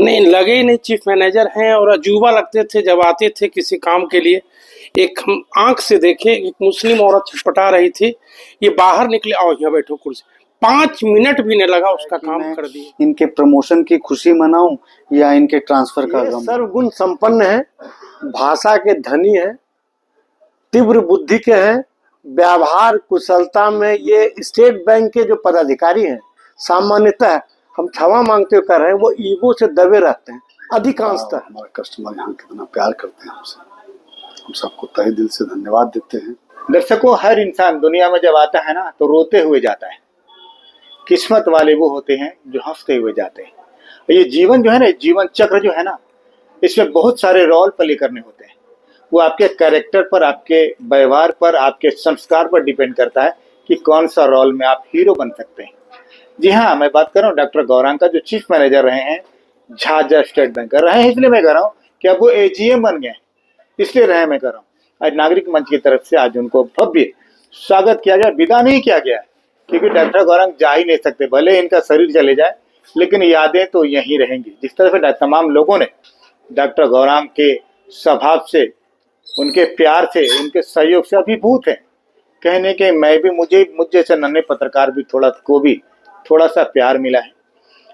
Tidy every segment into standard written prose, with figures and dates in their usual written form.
नहीं लगे ही नहीं, चीफ मैनेजर हैं और अजूबा लगते थे जब आते थे किसी काम के लिए। एक हम आंख से देखे, एक मुस्लिम औरत छटपटा रही थी, ये बाहर निकले, आओ यहाँ बैठो कुर्सी, 5 मिनट भी नहीं लगा उसका काम कर दिए। इनके प्रमोशन की खुशी मनाऊं या इनके ट्रांसफर का गम? सर्वगुण संपन्न है, भाषा के धनी है, तीव्र बुद्धि के हैं, व्यवहार कुशलता में ये स्टेट बैंक के जो पदाधिकारी हैं सामान्यतः हम क्षमा मांगते हुए कर रहे हैं, वो ईगो से दबे रहते हैं अधिकांशतः। हमारे कस्टमर यहाँ कितना प्यार करते हैं हमसे, हम सबको तहे दिल से धन्यवाद देते हैं। दर्शकों, हर इंसान दुनिया में जब आता है ना तो रोते हुए जाता है। किस्मत वाले वो होते हैं जो हंसते हुए जाते हैं। ये जीवन जो है ना, जीवन चक्र जो है ना, इसमें बहुत सारे रोल प्ले करने होते हैं। वो आपके कैरेक्टर पर, आपके व्यवहार पर, आपके संस्कार पर डिपेंड करता है कि कौन सा रोल में आप हीरो बन सकते हैं। जी हाँ, मैं बात कर रहा हूँ डॉक्टर गौरांग का, जो चीफ मैनेजर रहे हैं झाझा स्टेट बैंक कर रहे हैं। इसलिए मैं कह रहा हूँ कि अब वो एजीएम बन गए, इसलिए रहे मैं कर रहा हूँ। आज नागरिक मंच की तरफ से आज उनको भव्य स्वागत किया गया, विदा नहीं किया गया, क्योंकि डॉक्टर गौरांग जा ही नहीं सकते, भले इनका शरीर चले जाए लेकिन यादें तो यहीं रहेंगी। जिस तरह से तमाम लोगों ने डॉक्टर गौरांग के स्वभाव से, उनके प्यार से, उनके सहयोग से अभिभूत हैं। कहने के मैं भी, मुझे से नन्हे पत्रकार भी थोड़ा सा प्यार मिला है।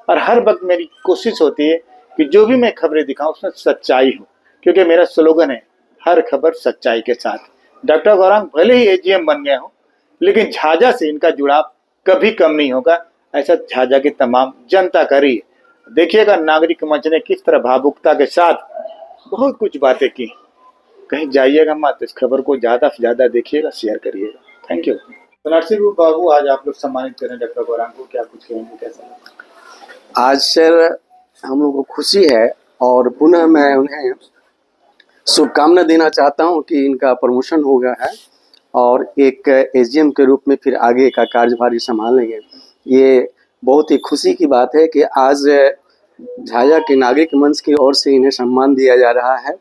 और हर वक्त मेरी कोशिश होती है कि जो भी मैं खबरें दिखाऊं उसमें सच्चाई हो, क्योंकि मेरा स्लोगन है हर खबर सच्चाई के साथ। डॉक्टर गौरांग भले ही एजीएम बन गए हो, लेकिन झाझा से इनका जुड़ाव कभी कम नहीं होगा, ऐसा झाझा की तमाम जनता कर रही है। देखिएगा नागरिक मंच ने किस तरह भावुकता के साथ बहुत कुछ बातें की। कहीं जाइएगा मत, इस खबर को ज्यादा से ज्यादा देखिएगा, शेयर करिएगा। Thank you. नरसिंह बाबू, आज आप लोग सम्मानित करें डॉक्टर गौरांग को, क्या कुछ कहेंगे, कैसा? आज सर हम लोग को खुशी है और पुनः मैं उन्हें शुभकामना देना चाहता हूं कि इनका प्रमोशन हो गया है और एक एजीएम के रूप में फिर आगे का कार्यभार संभालेंगे। ये बहुत ही खुशी की बात है कि आज झाझा के नागरिक मंच की ओर से इन्हें सम्मान दिया जा रहा है।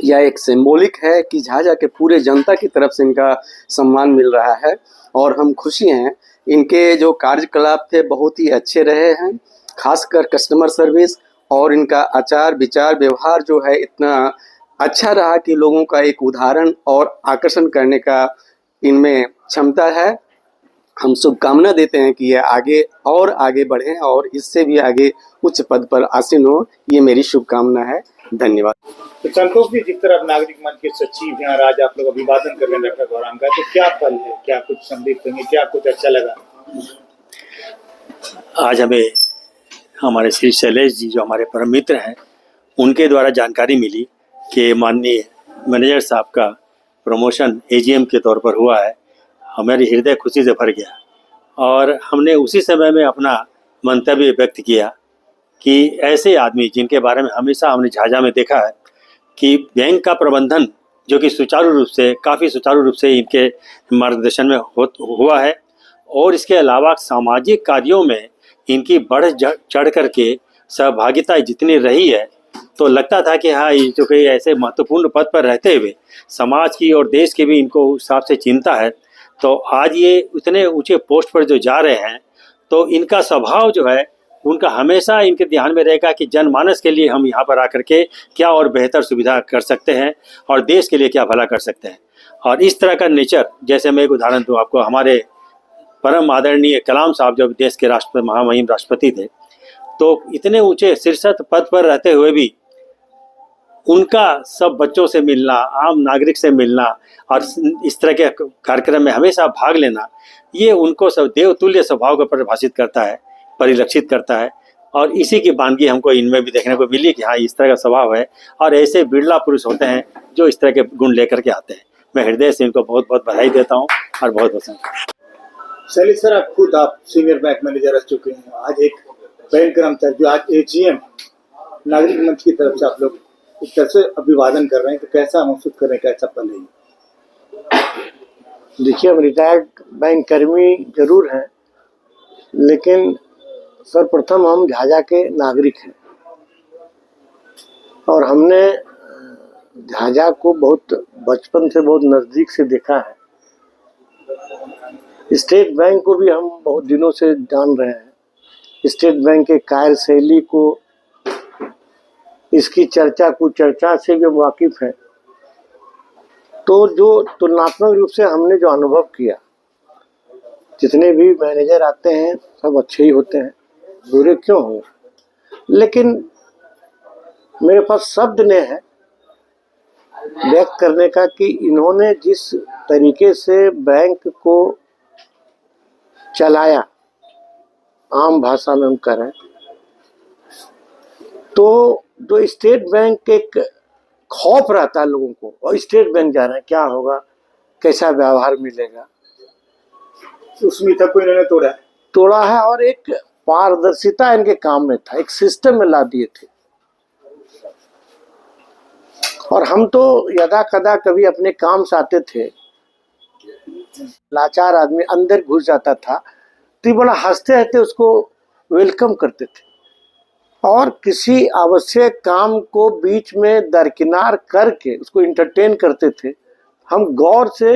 यह एक सिंबॉलिक है कि झाझा के पूरे जनता की तरफ से इनका सम्मान मिल रहा है और हम खुशी हैं। इनके जो कार्यकलाप थे बहुत ही अच्छे रहे हैं, खासकर कस्टमर सर्विस और इनका आचार विचार व्यवहार जो है इतना अच्छा रहा कि लोगों का एक उदाहरण और आकर्षण करने का इनमें क्षमता है। हम शुभकामना देते हैं कि ये आगे और आगे बढ़ें और इससे भी आगे उच्च पद पर आसीन हो, ये मेरी शुभकामना है। धन्यवाद। तो संतोष जी, जिस तरह नागरिक मंच के सचिव हैं और आज आप लोग अभिवादन कर रहे हैं डॉक्टर गौरांग का, तो क्या पल है, क्या कुछ संदेश देंगे, क्या कुछ अच्छा लगा? आज हमें हमारे श्री शैलेश जी जो हमारे परम मित्र हैं, उनके द्वारा जानकारी मिली कि माननीय मैनेजर साहब का प्रमोशन एजीएम के तौर पर हुआ है। हमारे हृदय खुशी से भर गया और हमने उसी समय में अपना मंतव्य व्यक्त किया कि ऐसे आदमी जिनके बारे में हमेशा हमने झाझा में देखा है कि बैंक का प्रबंधन जो कि काफ़ी सुचारू रूप से इनके मार्गदर्शन में हुआ है और इसके अलावा सामाजिक कार्यों में इनकी बढ़ चढ़ करके सहभागिता जितनी रही है, तो लगता था कि हाँ, ये जो कि ऐसे महत्वपूर्ण पद पर रहते हुए समाज की और देश की भी इनको उस हिसाब से चिंता है। तो आज ये इतने ऊंचे पोस्ट पर जो जा रहे हैं, तो इनका स्वभाव जो है उनका हमेशा इनके ध्यान में रहेगा कि जनमानस के लिए हम यहाँ पर आकर के क्या और बेहतर सुविधा कर सकते हैं और देश के लिए क्या भला कर सकते हैं। और इस तरह का नेचर, जैसे मैं एक उदाहरण दूँ आपको, हमारे परम आदरणीय कलाम साहब जब देश के महामहिम राष्ट्रपति थे, तो इतने ऊंचे शीर्षस्थ पद पर रहते हुए भी उनका सब बच्चों से मिलना, आम नागरिक से मिलना और इस तरह के कार्यक्रम में हमेशा भाग लेना, ये उनको सब देवतुल्य स्वभाव को परिभाषित करता है, परिलक्षित करता है। और इसी की वानगी हमको इनमें भी देखने को मिली कि हाँ, इस तरह का स्वभाव है और ऐसे बिरला पुरुष होते हैं जो इस तरह के गुण लेकर के आते हैं। मैं हृदय से इनको बहुत बहुत बधाई देता हूँ और बहुत बहुत शैलेश सर, आप सीनियर बैंक मैनेजर रह चुके हैं, आज एक बैंक कर्मचारी जो आज एजीएम नागरिक मंच की तरफ से आप लोग एक तरह से अभिवादन कर रहे हैं, तो कैसा महसूस कर रहे हैं, कैसा पल है? देखिए, हम रिटायर्ड बैंक कर्मी जरूर हैं, लेकिन सर्वप्रथम हम झाझा के नागरिक हैं और हमने झाझा को बहुत बचपन से बहुत नज़दीक से देखा है। स्टेट बैंक को भी हम बहुत दिनों से जान रहे हैं। स्टेट बैंक के कार्यशैली को इसकी चर्चा कुचर्चा से जो वाकिफ है, तो जो तुलनात्मक रूप से हमने जो अनुभव किया, जितने भी मैनेजर आते हैं सब अच्छे ही होते हैं, बुरे क्यों हो। लेकिन मेरे पास शब्द नहीं है व्यक्त करने का कि इन्होंने जिस तरीके से बैंक को चलाया, आम भाषा में हम करें तो जो स्टेट बैंक एक खौफ रहता है लोगों को, और स्टेट बैंक जा रहे हैं, क्या होगा, कैसा व्यवहार मिलेगा, उसमें तक कोई इन्होंने तोड़ा है। और एक पारदर्शिता इनके काम में था, एक सिस्टम में ला दिए थे। और हम तो यदा कदा कभी अपने काम से आते थे, लाचार आदमी अंदर घुस जाता था तो बड़ा हंसते हंसते उसको वेलकम करते थे, और किसी आवश्यक काम को बीच में दरकिनार करके उसको इंटरटेन करते थे। हम गौर से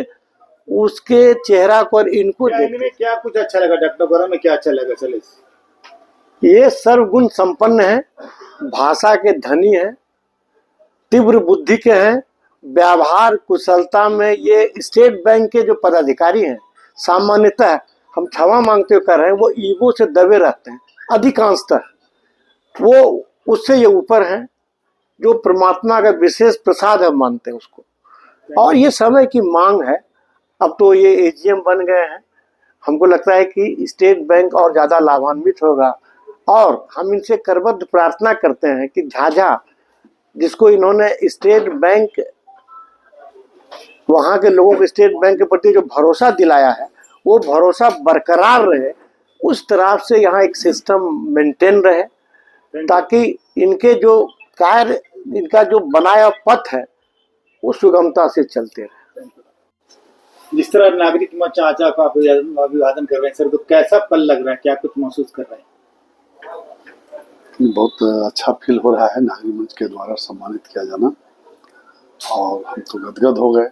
उसके चेहरा पर इनको इनमें क्या कुछ अच्छा लगा डॉक्टर गोरा में, क्या अच्छा लगा? चले, ये सर्वगुण संपन्न है, भाषा के धनी है, तीव्र बुद्धि के हैं, व्यवहार कुशलता में ये स्टेट बैंक के जो पदाधिकारी हैं, सामान्यतः हम क्षमा मांगते हुए कर रहे हैं, वो ईगो से दबे रहते हैं अधिकांशतः, वो उससे ये ऊपर हैं, जो परमात्मा का विशेष प्रसाद हम मानते हैं उसको। और ये समय की मांग है, अब तो ये एजीएम बन गए हैं, हमको लगता है कि स्टेट बैंक और ज़्यादा लाभान्वित होगा। और हम इनसे करबद्ध प्रार्थना करते हैं कि झाझा, जिसको इन्होंने स्टेट बैंक, वहाँ के लोगों को स्टेट बैंक के प्रति जो भरोसा दिलाया है, वो भरोसा बरकरार रहे, उस तरह से यहाँ एक सिस्टम मेंटेन रहे, ताकि इनके जो कार्य, इनका जो बनाया पथ है, वो सुगमता से चलते रहे। जिस तरह नागरिक मंच चाचा का अभिवादन कर रहे हैं सर, तो कैसा पल लग रहा है, क्या कुछ महसूस कर रहे हैं? बहुत अच्छा फील हो रहा है नागरिक मंच के द्वारा सम्मानित किया जाना, और हम तो गदगद हो गए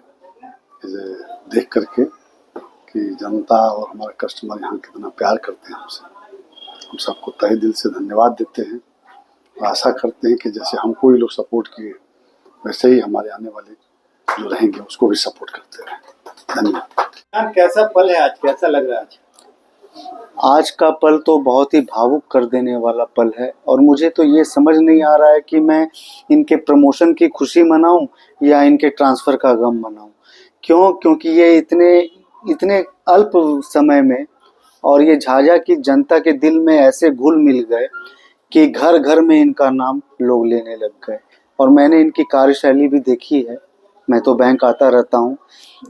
इसे देख करके कि जनता और हमारे कस्टमर यहाँ कितना प्यार करते हैं हमसे। हम सबको तहे दिल से धन्यवाद देते हैं और आशा करते हैं कि जैसे हमको ये लोग सपोर्ट किए, वैसे ही हमारे आने वाले जो रहेंगे उसको भी सपोर्ट करते रहें। धन्यवाद। कैसा पल है आज, कैसा लग रहा है आज? आज का पल तो बहुत ही भावुक कर देने वाला पल है, और मुझे तो ये समझ नहीं आ रहा है कि मैं इनके प्रमोशन की खुशी मनाऊं या इनके ट्रांसफ़र का गम मनाऊं। क्यों? क्योंकि ये इतने अल्प समय में और ये झाझा की जनता के दिल में ऐसे घुल मिल गए कि घर घर में इनका नाम लोग लेने लग गए। और मैंने इनकी कार्यशैली भी देखी है, मैं तो बैंक आता रहता हूँ।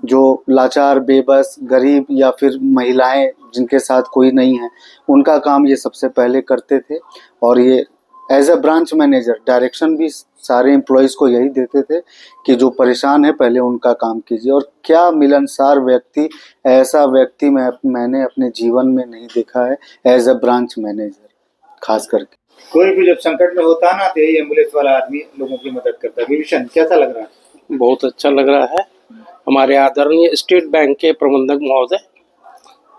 जो लाचार, बेबस, गरीब या फिर महिलाएं जिनके साथ कोई नहीं है, उनका काम ये सबसे पहले करते थे। और ये as a branch manager direction भी सारे एम्प्लॉयज़ को यही देते थे कि जो परेशान है पहले उनका काम कीजिए। और क्या मिलनसार व्यक्ति, ऐसा व्यक्ति मैंने अपने जीवन में नहीं देखा है एज अ ब्रांच मैनेजर खास करके। कोई भी जब संकट में होता है ना, तो यही एम्बुलेंस वाला आदमी लोगों की मदद करता है। विभीषण, कैसा लग रहा है? बहुत अच्छा लग रहा है। हमारे आदरणीय स्टेट बैंक के प्रबंधक महोदय,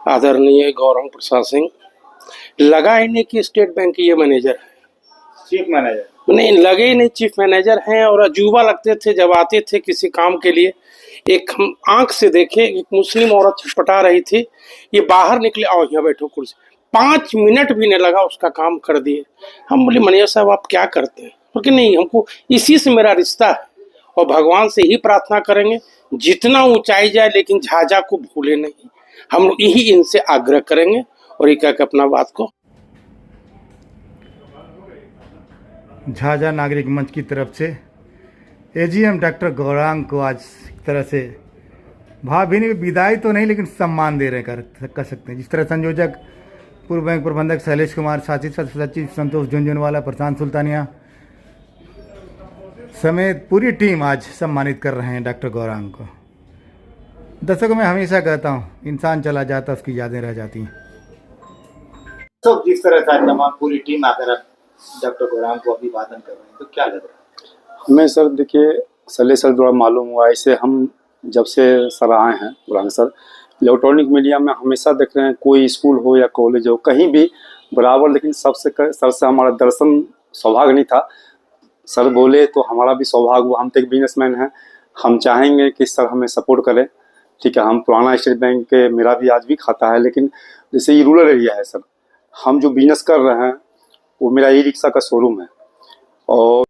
आदरणीय गौरव प्रसाद सिंह, लगा ही नहीं कि स्टेट बैंक के ये मैनेजर है, चीफ मैनेजर नहीं लगे ही नहीं, चीफ मैनेजर हैं। और अजूबा लगते थे जब आते थे किसी काम के लिए। एक हम आंख से देखे, एक मुस्लिम औरत छटपटा रही थी, ये बाहर निकले, आओ यहाँ बैठो कुर्सी, 5 मिनट भी नहीं लगा उसका काम कर दिए। हम बोले मैनेजर साहब आप क्या करते हैं? क्योंकि नहीं, हमको इसी से मेरा रिश्ता है, और भगवान से ही प्रार्थना करेंगे जितना ऊंचाई जाए, लेकिन झाझा को भूले नहीं। हम लोग यही इनसे आग्रह करेंगे। और ये कह के अपना बात को झाझा नागरिक मंच की तरफ से एजीएम डॉक्टर गौरांग को आज एक तरह से भावभीनी विदाई तो नहीं, लेकिन सम्मान दे रहे कर सकते हैं। जिस तरह संयोजक पूर्व बैंक प्रबंधक शैलेश कुमार, सचिव संतोष झुंझुनवाला, प्रशांत सुल्तानिया समेत पूरी टीम आज सम्मानित कर रहे हैं डॉक्टर गौरांग को। दर्शकों, मैं हमेशा कहता हूँ, इंसान चला जाता उसकी यादें रह जाती हैं। तो जिस तरह से तमाम पूरी टीम आकर डॉक्टर गौरांग को अभिवादन कर रहे हैं, तो क्या लग रहा है? हमें सर देखिए, शैलेश सर द्वारा मालूम हुआ, ऐसे हम जब से सर आए हैं गौरांग सर, इलेक्ट्रॉनिक मीडिया में हमेशा देख रहे हैं, कोई स्कूल हो या कॉलेज हो, कहीं भी बराबर, लेकिन सबसे सर से हमारा दर्शन सौभाग्य नहीं था। सर बोले तो हमारा भी सौभाग्य हुआ, हम तो एक बिजनेसमैन हैं, हम चाहेंगे कि सर हमें सपोर्ट करें। ठीक है, हम पुराना स्टेट बैंक के मेरा भी आज भी खाता है, लेकिन जैसे ये रूरल एरिया है सर, हम जो बिजनेस कर रहे हैं वो मेरा ई रिक्शा का शोरूम है और